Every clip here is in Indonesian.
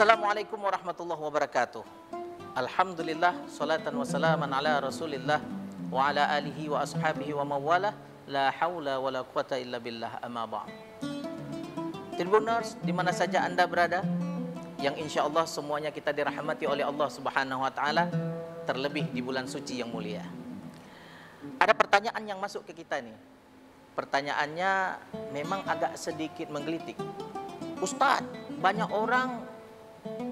Assalamualaikum warahmatullahi wabarakatuh. Alhamdulillah, salatan wa salaman ala rasulillah wa ala alihi wa ashabihi wa mawalah. La hawla wa la quwata illa billah, amma ba'd. Tribuners, di mana saja Anda berada, yang insya Allah semuanya kita dirahmati oleh Allah Subhanahu wa Ta'ala, terlebih di bulan suci yang mulia. Ada pertanyaan yang masuk ke kita nih. Pertanyaannya memang agak sedikit menggelitik. Ustadz, banyak orang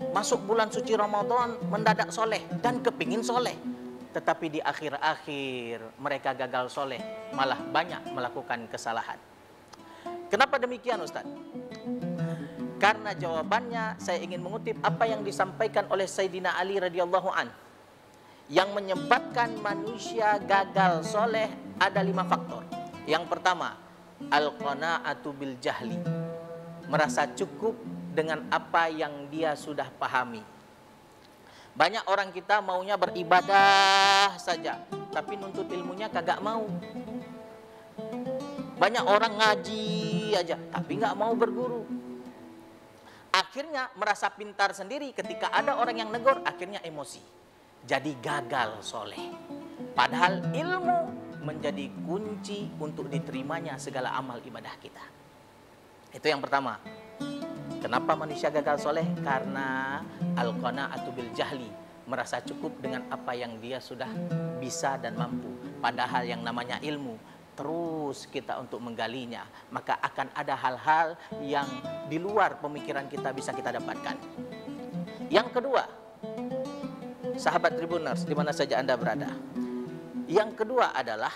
masuk bulan suci Ramadan mendadak soleh dan kepingin soleh, tetapi di akhir-akhir mereka gagal soleh, malah banyak melakukan kesalahan. Kenapa demikian Ustadz? Karena jawabannya saya ingin mengutip apa yang disampaikan oleh Sayyidina Ali radhiyallahu an. Yang menyebabkan manusia gagal soleh ada 5 faktor. Yang pertama, al-qana'atu bil jahli, merasa cukup dengan apa yang dia sudah pahami. Banyak orang kita maunya beribadah saja, tapi nuntut ilmunya kagak mau. Banyak orang ngaji aja, tapi nggak mau berguru. Akhirnya merasa pintar sendiri, ketika ada orang yang negur, akhirnya emosi. Jadi gagal soleh. Padahal ilmu menjadi kunci untuk diterimanya segala amal ibadah kita. Itu yang pertama. Kenapa manusia gagal soleh? Karena al-qana'atu bil jahli, merasa cukup dengan apa yang dia sudah bisa dan mampu. Padahal yang namanya ilmu, terus kita untuk menggalinya, maka akan ada hal-hal yang di luar pemikiran kita bisa kita dapatkan. Yang kedua, sahabat Tribuners, di mana saja Anda berada, yang kedua adalah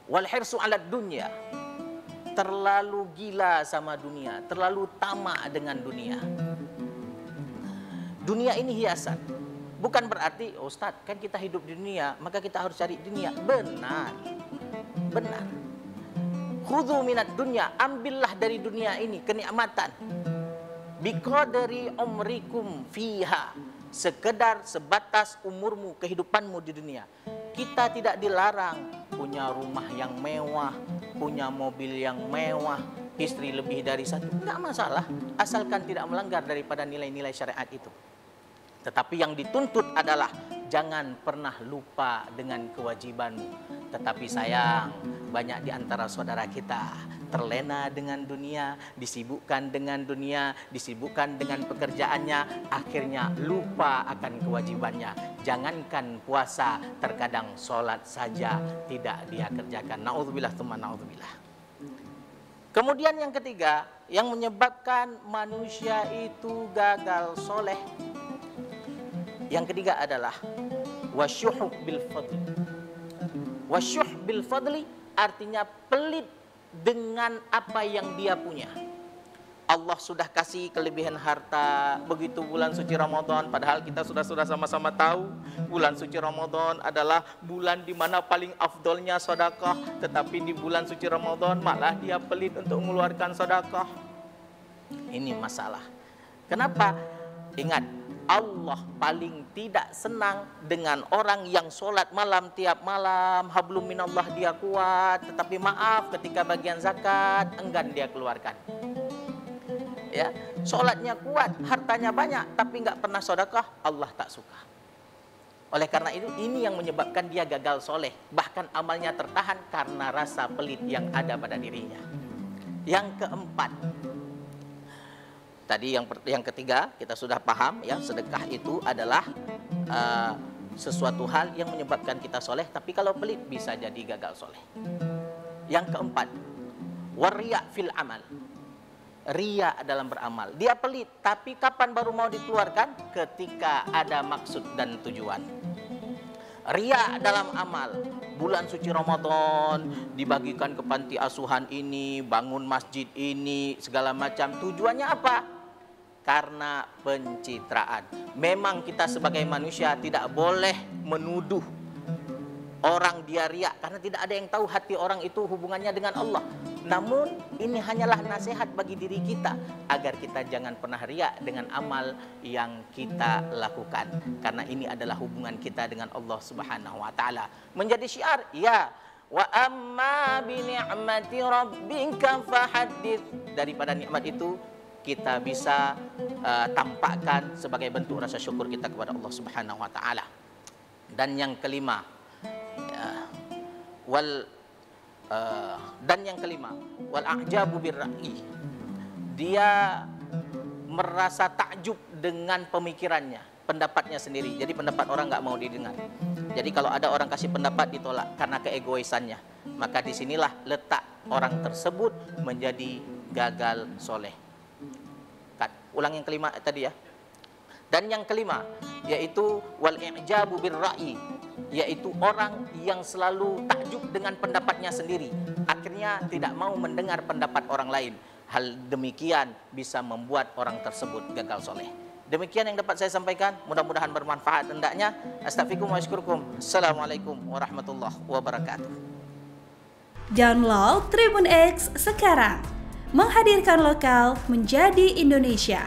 wal hirsu 'alad dunya, terlalu gila sama dunia, terlalu tamak dengan dunia. Dunia ini hiasan. Bukan berarti, oh Ustadz, kan kita hidup di dunia, maka kita harus cari dunia. Benar. Benar. Khudhu minat dunya, ambillah dari dunia ini kenikmatan. Biqadri umrikum fiha, sekedar sebatas umurmu, kehidupanmu di dunia. Kita tidak dilarang punya rumah yang mewah, punya mobil yang mewah, istri lebih dari satu, enggak masalah, asalkan tidak melanggar daripada nilai-nilai syariat itu. Tetapi yang dituntut adalah jangan pernah lupa dengan kewajibanmu. Tetapi sayang, banyak di antara saudara kita terlena dengan dunia, disibukkan dengan dunia, disibukkan dengan pekerjaannya, akhirnya lupa akan kewajibannya. Jangankan puasa, terkadang sholat saja tidak dia kerjakan. Na'udzubillah tsumma na'udzubillah. Kemudian yang ketiga, yang menyebabkan manusia itu gagal soleh, yang ketiga adalah wasyuh bil fadli. Wasyuh bil fadli artinya pelit dengan apa yang dia punya. Allah sudah kasih kelebihan harta, begitu bulan suci Ramadan, padahal kita sudah sama-sama tahu bulan suci Ramadan adalah bulan di mana paling afdolnya sedekah, tetapi di bulan suci Ramadan malah dia pelit untuk mengeluarkan sedekah. Ini masalah. Kenapa? Ingat, Allah paling tidak senang dengan orang yang sholat malam tiap malam, hablum minallah dia kuat, tetapi maaf ketika bagian zakat enggan dia keluarkan. Ya, sholatnya kuat, hartanya banyak, tapi nggak pernah sedekah, Allah tak suka. Oleh karena itu, ini yang menyebabkan dia gagal soleh, bahkan amalnya tertahan karena rasa pelit yang ada pada dirinya. Yang keempat, tadi yang ketiga kita sudah paham ya, sedekah itu adalah sesuatu hal yang menyebabkan kita soleh, tapi kalau pelit bisa jadi gagal soleh. Yang keempat, wariya fil amal, ria dalam beramal. Dia pelit, tapi kapan baru mau dikeluarkan? Ketika ada maksud dan tujuan. Ria dalam amal, bulan suci Ramadan dibagikan ke panti asuhan ini, bangun masjid ini, segala macam. Tujuannya apa? Karena pencitraan. Memang kita sebagai manusia tidak boleh menuduh orang dia riya, karena tidak ada yang tahu hati orang itu hubungannya dengan Allah. Namun ini hanyalah nasihat bagi diri kita agar kita jangan pernah riya dengan amal yang kita lakukan, karena ini adalah hubungan kita dengan Allah Subhanahu wa taala. Menjadi syiar, ya, wa amma bi ni'mati rabbika fahaddits. Daripada nikmat itu kita bisa tampakkan sebagai bentuk rasa syukur kita kepada Allah Subhanahu wa taala. Dan yang kelima, wal a'jabu birra'i. Dia merasa takjub dengan pemikirannya, pendapatnya sendiri. Jadi pendapat orang nggak mau didengar. Jadi kalau ada orang kasih pendapat ditolak karena keegoisannya, maka disinilah letak orang tersebut menjadi gagal soleh. Ulang yang kelima tadi ya. Dan yang kelima yaitu wal i'jabu birra'i, yaitu orang yang selalu takjub dengan pendapatnya sendiri, akhirnya tidak mau mendengar pendapat orang lain. Hal demikian bisa membuat orang tersebut gagal soleh. Demikian yang dapat saya sampaikan, mudah-mudahan bermanfaat hendaknya. Astaghfirukum wa asykurukum. Assalamualaikum warahmatullahi wabarakatuh. Download Tribun X sekarang, menghadirkan lokal menjadi Indonesia.